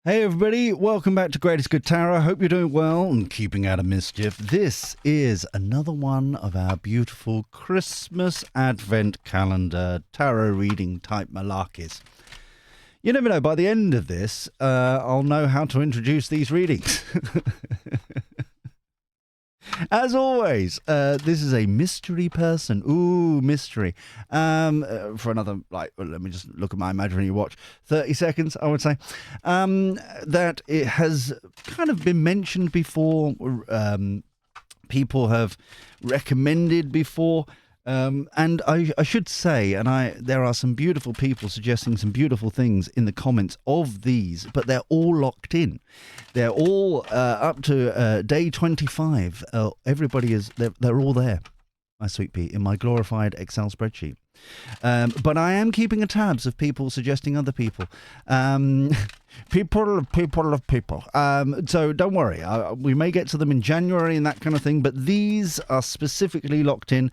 Hey everybody, welcome back to Greatest Good Tarot. Hope you're doing well and keeping out of mischief. This is another one of our beautiful Christmas Advent calendar tarot reading type malarkeys. You never know, by the end of this, I'll know how to introduce these readings. As always, this is a mystery person. Ooh, mystery. For another, let me just look at my imaginary watch. 30 seconds, I would say. That it has kind of been mentioned before. People have recommended before. And I should say, there are some beautiful people suggesting some beautiful things in the comments of these, but they're all locked in. They're all up to day 25. Everybody is, they're all there, my sweet pea, in my glorified Excel spreadsheet. But I am keeping a tabs of people suggesting other people. People. So don't worry. We may get to them in January and that kind of thing, but these are specifically locked in.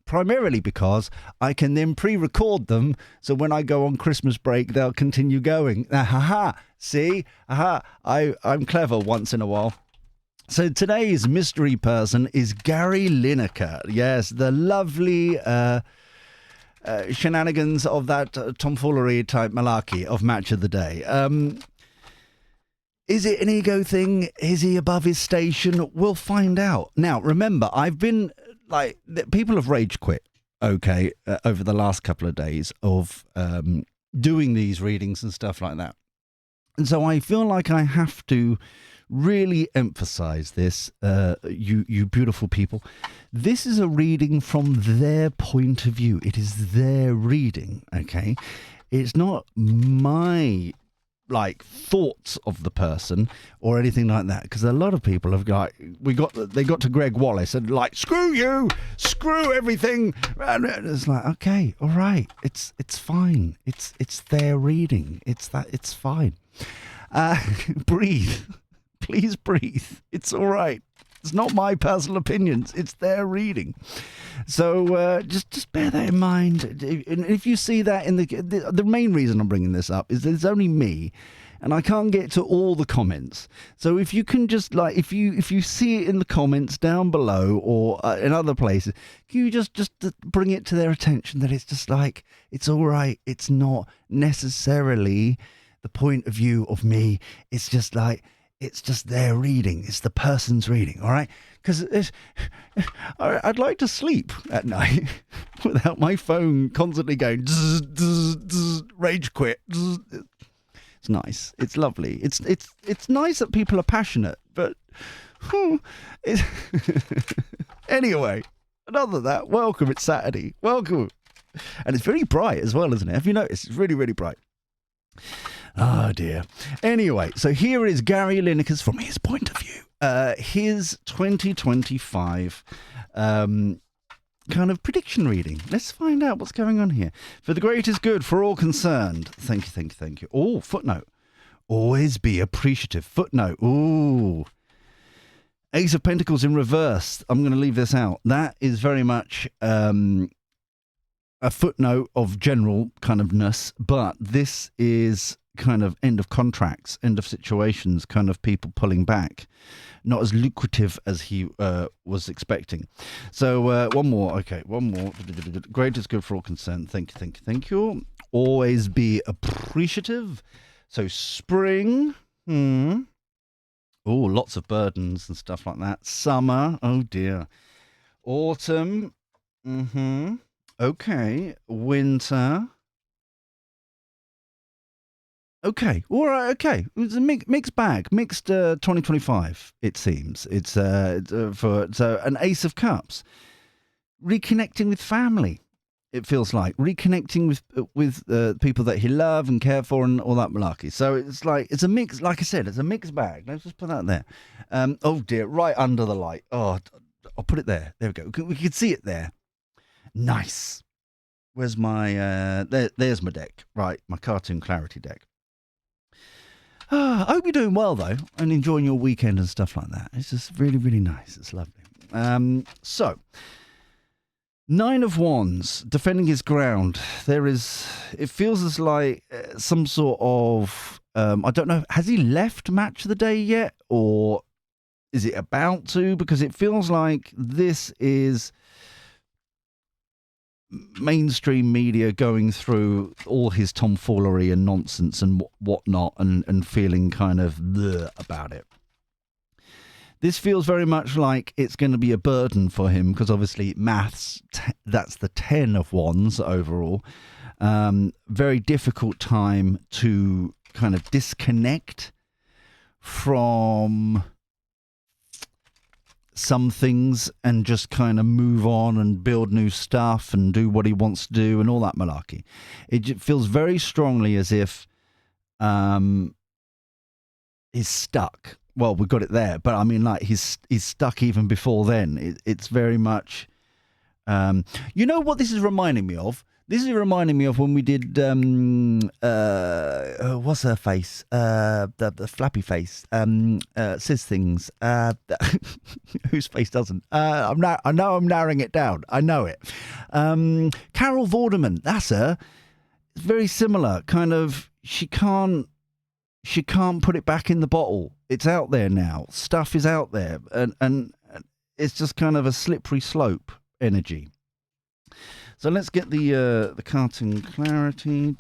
Primarily because I can then pre-record them, so when I go on Christmas break, they'll continue going. See? I'm clever once in a while. So today's mystery person is Gary Lineker. Yes, the lovely shenanigans of that tomfoolery type malarkey of Match of the Day. Is it an ego thing? Is he above his station? We'll find out. Now, remember, I've been... people have rage quit, over the last couple of days of doing these readings and stuff like that. And so I feel like I have to really emphasize this, you beautiful people. This is a reading from their point of view. It is their reading, okay? It's not my... thoughts of the person or anything like that, because a lot of people have they got to Greg Wallace and screw you, screw everything, and it's okay, all right, it's fine, it's their reading, it's fine. Breathe, please breathe, it's all right. It's not my personal opinions. It's their reading. So just bear that in mind. And if you see that in the main reason I'm bringing this up is that it's only me, and I can't get to all the comments. So if you can just if you see it in the comments down below or in other places, can you just bring it to their attention that it's just it's all right. It's not necessarily the point of view of me. It's just it's just their reading. It's the person's reading, all right? Because I'd like to sleep at night without my phone constantly going, zzz, zzz, zzz, rage quit. Zzz. It's nice. It's lovely. It's nice that people are passionate, but anyway, enough of that. Welcome. It's Saturday. Welcome. And it's very bright as well, isn't it? Have you noticed? It's really, really bright. Oh dear. Anyway, so here is Gary Lineker's from his point of view. His 2025 kind of prediction reading. Let's find out what's going on here. For the greatest good for all concerned. Thank you. Oh, footnote. Always be appreciative. Footnote. Ooh. Ace of Pentacles in reverse. I'm going to leave this out. That is very much a footnote of general kind ofness, but this is kind of end of contracts, end of situations, kind of people pulling back, not as lucrative as he was expecting. So one more. Greatest good for all concerned. Thank you. Always be appreciative. So spring. Oh, lots of burdens and stuff like that. Summer. Oh dear. Autumn. Okay. Winter. Okay, all right, okay. It's a mixed bag, mixed 2025, it seems. It's for an Ace of Cups. Reconnecting with family, it feels like. Reconnecting with people that he loves and care for and all that malarkey. So it's a mix, like I said, it's a mixed bag. Let's just put that there. Oh dear, right under the light. Oh, I'll put it there. There we go. We can see it there. Nice. Where's my, there's my deck. Right, my Cartoon Clarity deck. I hope you're doing well, though, and enjoying your weekend and stuff like that. It's just really, really nice. It's lovely. So, Nine of Wands, defending his ground. It feels as like some sort of I don't know. Has he left Match of the Day yet, or is it about to? Because it feels like this is mainstream media going through all his tomfoolery and nonsense and whatnot, and feeling kind of bleh about it. This feels very much like it's going to be a burden for him, because obviously maths, that's the 10 of wands overall. Very difficult time to kind of disconnect from some things and just kind of move on and build new stuff and do what he wants to do and all that malarkey. It feels very strongly as if he's stuck. Well, we got it there, but I mean, like, he's stuck even before then. It's very much, you know what this is reminding me of? This is reminding me of when we did, what's her face? The flappy face, says things, whose face doesn't? I know I'm narrowing it down. I know it. Carol Vorderman, that's her. It's very similar, kind of, she can't put it back in the bottle. It's out there now. Stuff is out there. And it's just kind of a slippery slope energy. So let's get the cartoon clarity.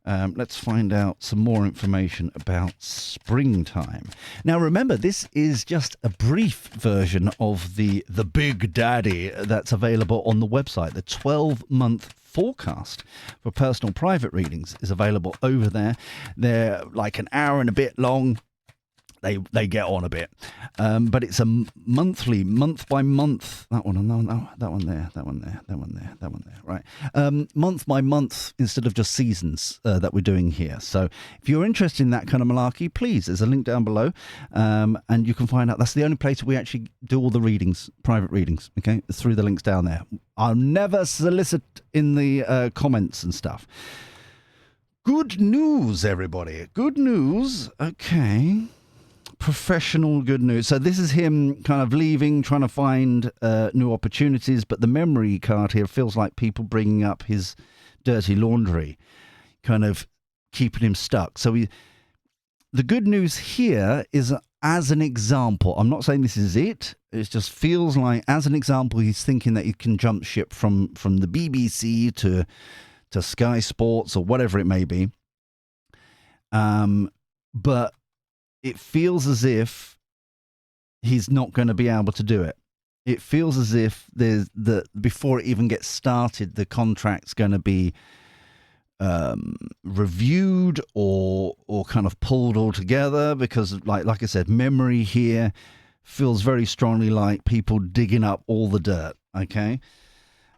Let's find out some more information about springtime. Now, remember, this is just a brief version of the Big Daddy that's available on the website. The 12-month forecast for personal private readings is available over there. They're like an hour and a bit long. They get on a bit, but it's a monthly, month by month. That one there. Right, month by month instead of just seasons that we're doing here. So if you're interested in that kind of malarkey, please, there's a link down below, and you can find out. That's the only place we actually do all the readings, private readings. Okay, it's through the links down there. I'll never solicit in the comments and stuff. Good news, everybody. Good news. Okay. Professional good news. So this is him kind of leaving, trying to find new opportunities, but the memory card here feels like people bringing up his dirty laundry, kind of keeping him stuck. So the good news here is, as an example, I'm not saying this is it, it just feels like, as an example, he's thinking that he can jump ship from the BBC to Sky Sports or whatever it may be. But it feels as if he's not going to be able to do it. It feels as if before it even gets started, the contract's going to be reviewed or kind of pulled all together, because like I said, memory here feels very strongly like people digging up all the dirt. Okay,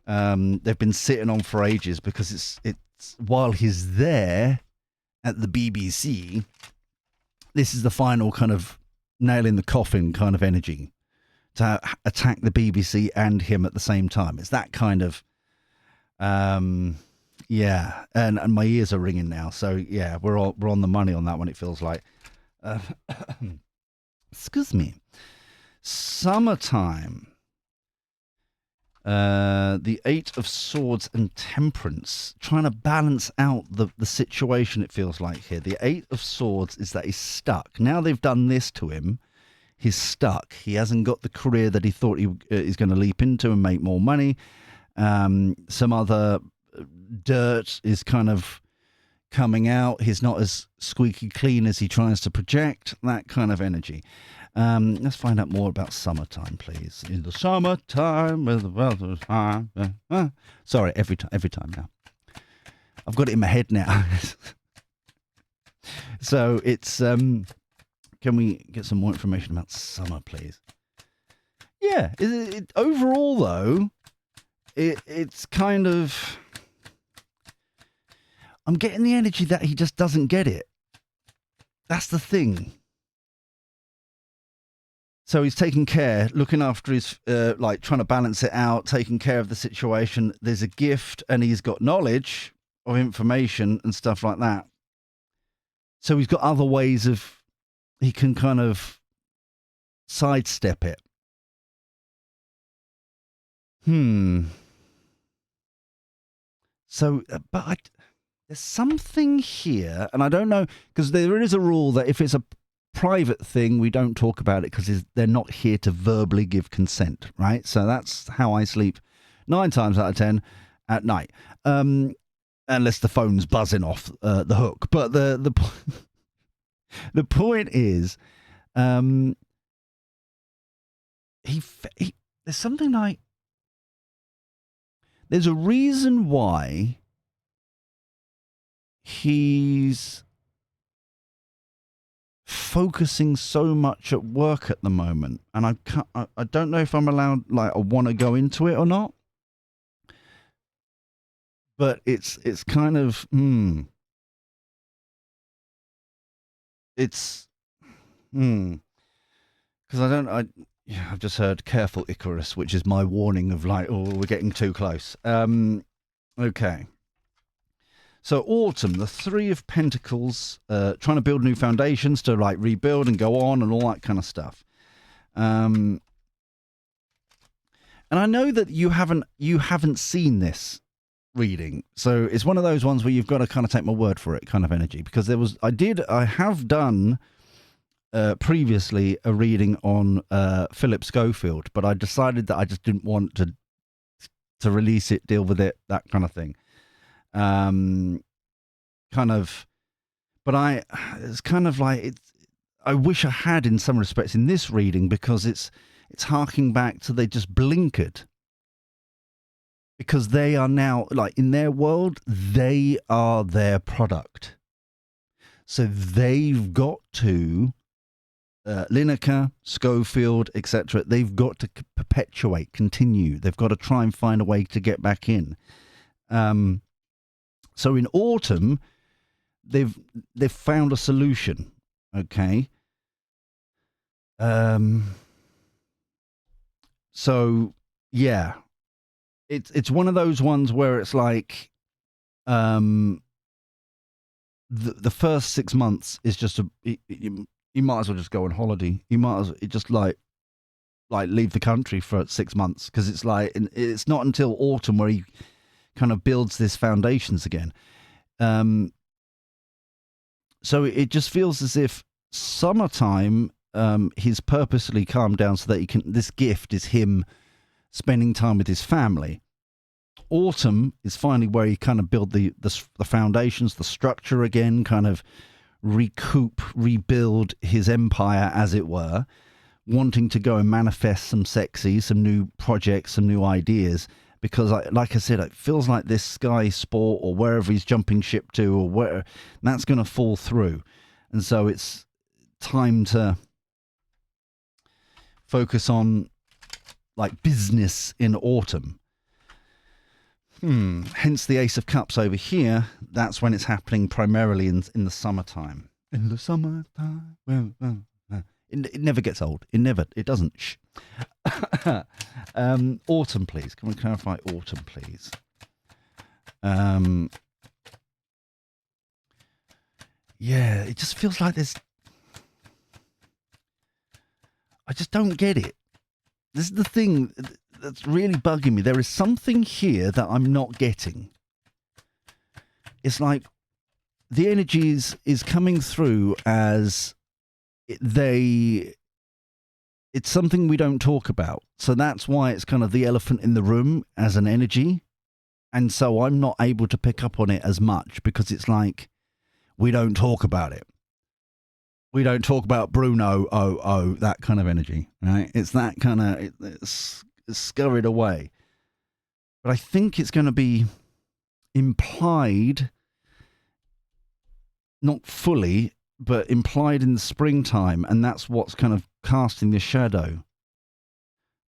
they've been sitting on for ages, because it's while he's there at the BBC. This is the final kind of nail in the coffin kind of energy to attack the BBC and him at the same time. It's that kind of, yeah. And my ears are ringing now. So yeah, we're on the money on that one. It feels like, excuse me, summertime. The 8 of Swords and Temperance, trying to balance out the situation, it feels like here. The 8 of Swords is that he's stuck. Now they've done this to him, he's stuck. He hasn't got the career that he thought he is going to leap into and make more money. Some other dirt is kind of coming out. He's not as squeaky clean as he tries to project, that kind of energy. Let's find out more about summertime, please. In the summertime, with the weather's fine. Sorry, every time now. I've got it in my head now. So it's, can we get some more information about summer, please? Yeah, overall though, it's kind of, I'm getting the energy that he just doesn't get it. That's the thing. So he's taking care, looking after his, like trying to balance it out, taking care of the situation. There's a gift and he's got knowledge of information and stuff like that. So he's got other ways of, he can kind of sidestep it. So, but there's something here, and I don't know, because there is a rule that if it's a private thing, we don't talk about it because they're not here to verbally give consent, right? So that's how I sleep 9 times out of 10 at night, unless the phone's buzzing off the hook. But the point is, there's something like, there's a reason why he's focusing so much at work at the moment, and I don't know if I'm allowed, like, I want to go into it or not, but it's kind of because I've just heard "Careful, Icarus," which is my warning of, like, oh, we're getting too close. Okay. So Autumn, the 3 of Pentacles, trying to build new foundations to, like, rebuild and go on and all that kind of stuff. And I know that you haven't seen this reading, so it's one of those ones where you've got to kind of take my word for it, kind of energy. Because I have done previously a reading on Philip Schofield, but I decided that I just didn't want to release it, deal with it, that kind of thing. Kind of, but it's kind of like I wish I had in some respects in this reading, because it's harking back to they just blinkered, because they are now, like, in their world, they are their product, so they've got to Lineker, Schofield, etc. They've got to perpetuate, continue. They've got to try and find a way to get back in. So in Autumn, they've found a solution. Okay. So yeah, it's one of those ones where it's like, the first 6 months is just you might as well just go on holiday. You might as well just like leave the country for 6 months, because it's like, it's not until autumn where he kind of builds this foundations again. So it just feels as if summertime, he's purposely calmed down so that this gift is him spending time with his family. Autumn is finally where he kind of build the foundations, the structure again, kind of rebuild his empire, as it were, wanting to go and manifest some new projects, some new ideas. Because, like I said, it feels like this Sky Sport or wherever he's jumping ship to, or where, that's going to fall through. And so it's time to focus on, like, business in autumn. Hence the Ace of Cups over here. That's when it's happening primarily in the summertime. In the summertime. It never gets old. It doesn't. Shh. Autumn, please. Can we clarify autumn, please? Yeah, it just feels like there's... I just don't get it. This is the thing that's really bugging me. There is something here that I'm not getting. It's like the energy is coming through as... it's something we don't talk about. So that's why it's kind of the elephant in the room as an energy. And so I'm not able to pick up on it as much, because it's like, we don't talk about it. We don't talk about Bruno, that kind of energy, right? It's that kind of, it's scurried away. But I think it's going to be implied, not fully, but implied in the springtime, and that's what's kind of casting the shadow.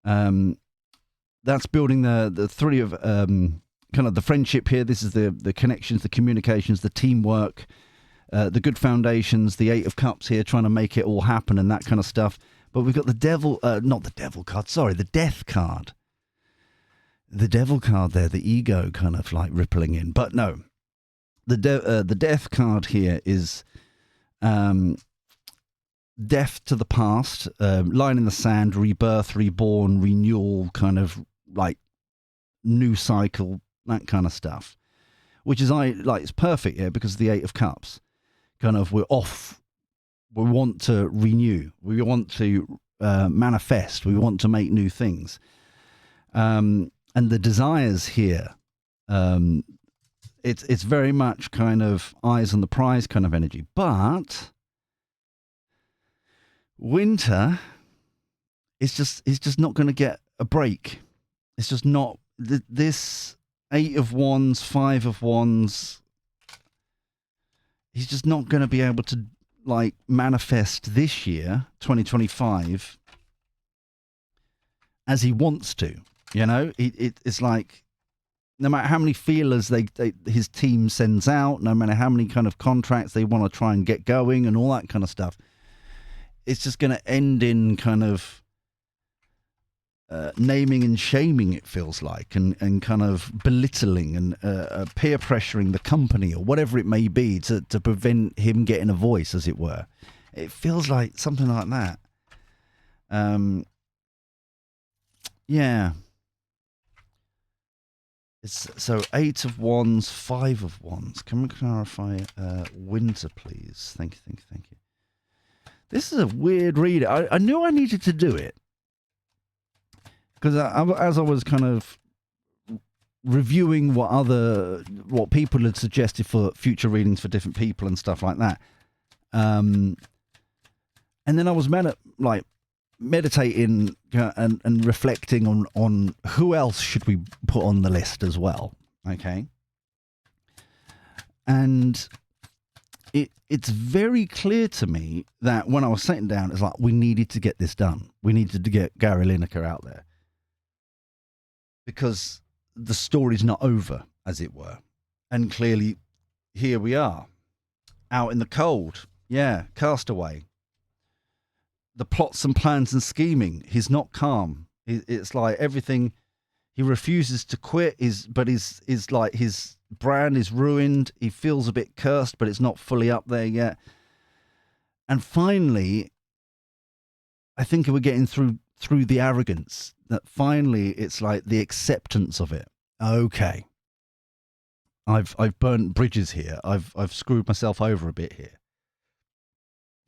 That's building the 3 of kind of the friendship here. This is the connections, the communications, the teamwork, the good foundations, the 8 of Cups here, trying to make it all happen and that kind of stuff. But we've got the devil, not the devil card, sorry, the death card. The devil card there, the ego kind of like rippling in. But no, the death card here is... death to the past, line in the sand, rebirth, reborn, renewal, kind of like new cycle, that kind of stuff. which is it's perfect, yeah, because of the Eight of Cups. Kind of, we're off. We want to renew. We want to manifest. We want to make new things. And the desires here, it's very much kind of eyes on the prize kind of energy. But winter is just not going to get a break. It's just not. This Eight of Wands, Five of Wands, he's just not going to be able to manifest this year, 2025, as he wants to. You know, it's like, no matter how many feelers his team sends out, no matter how many kind of contracts they want to try and get going and all that kind of stuff, it's just going to end in kind of naming and shaming, it feels like, and kind of belittling and peer pressuring the company or whatever it may be to prevent him getting a voice, as it were. It feels like something like that. Yeah. So Eight of Wands, Five of Wands. Can we clarify winter, please? Thank you. This is a weird read. I knew I needed to do it. Because as I was kind of reviewing what people had suggested for future readings for different people and stuff like that, and then I was meditating and reflecting on who else should we put on the list as well, okay? And it's very clear to me that when I was sitting down, it's like we needed to get this done. We needed to get Gary Lineker out there. Because the story's not over, as it were. And clearly, here we are, out in the cold. Yeah, castaway. The plots and plans and scheming. He's not calm. It's like everything, he refuses to quit, but is like his brand is ruined. He feels a bit cursed, but it's not fully up there yet. And finally, I think we're getting through the arrogance, that finally it's like the acceptance of it. Okay, I've burnt bridges here. I've screwed myself over a bit here.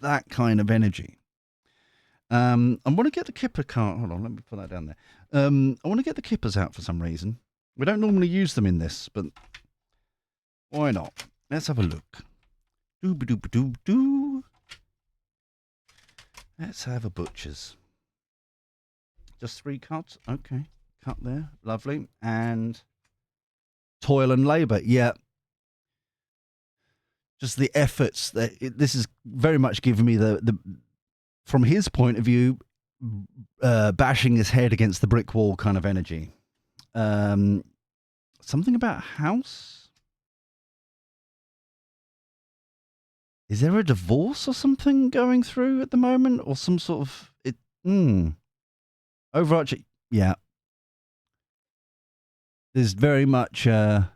That kind of energy. I want to get the Kipper card. Hold on, let me put that down there. I want to get the Kippers out for some reason. We don't normally use them in this, but why not? Let's have a look. Doo-ba-doo-ba-doo-doo. Let's have a butcher's. Just 3 cuts. Okay. Cut there. Lovely. And toil and labour. Yeah. Just the efforts. This is very much giving me the from his point of view, bashing his head against the brick wall kind of energy. Something about house? Is there a divorce or something going through at the moment? Or some sort of... overarching, yeah. There's very much there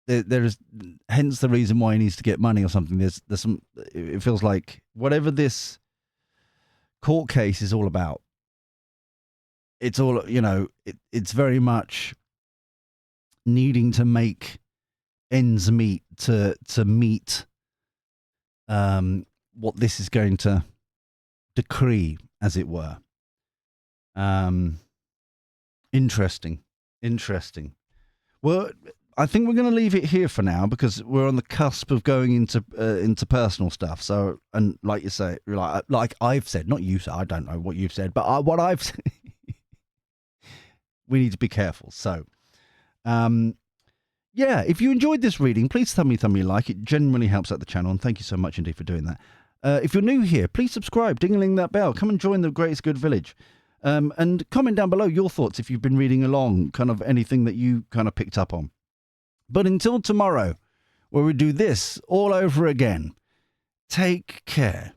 is, hence the reason why he needs to get money or something. There's some. It feels like whatever this court case is all about, it's all, it's very much needing to make ends meet to meet what this is going to decree, as it were. Interesting. Well, I think we're going to leave it here for now because we're on the cusp of going into personal stuff. So, and like you say, like I've said, not you said, I don't know what you've said, but what I've said, we need to be careful. So, yeah, if you enjoyed this reading, please tell me you like it. Genuinely helps out the channel, and thank you so much indeed for doing that. If you're new here, please subscribe, ding-a-ling that bell. Come and join the Greatest Good Village. And comment down below your thoughts if you've been reading along, kind of anything that you kind of picked up on. But until tomorrow, where we do this all over again, take care.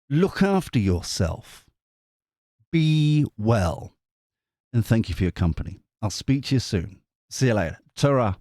Look after yourself. Be well. And thank you for your company. I'll speak to you soon. See you later. Ta-ra.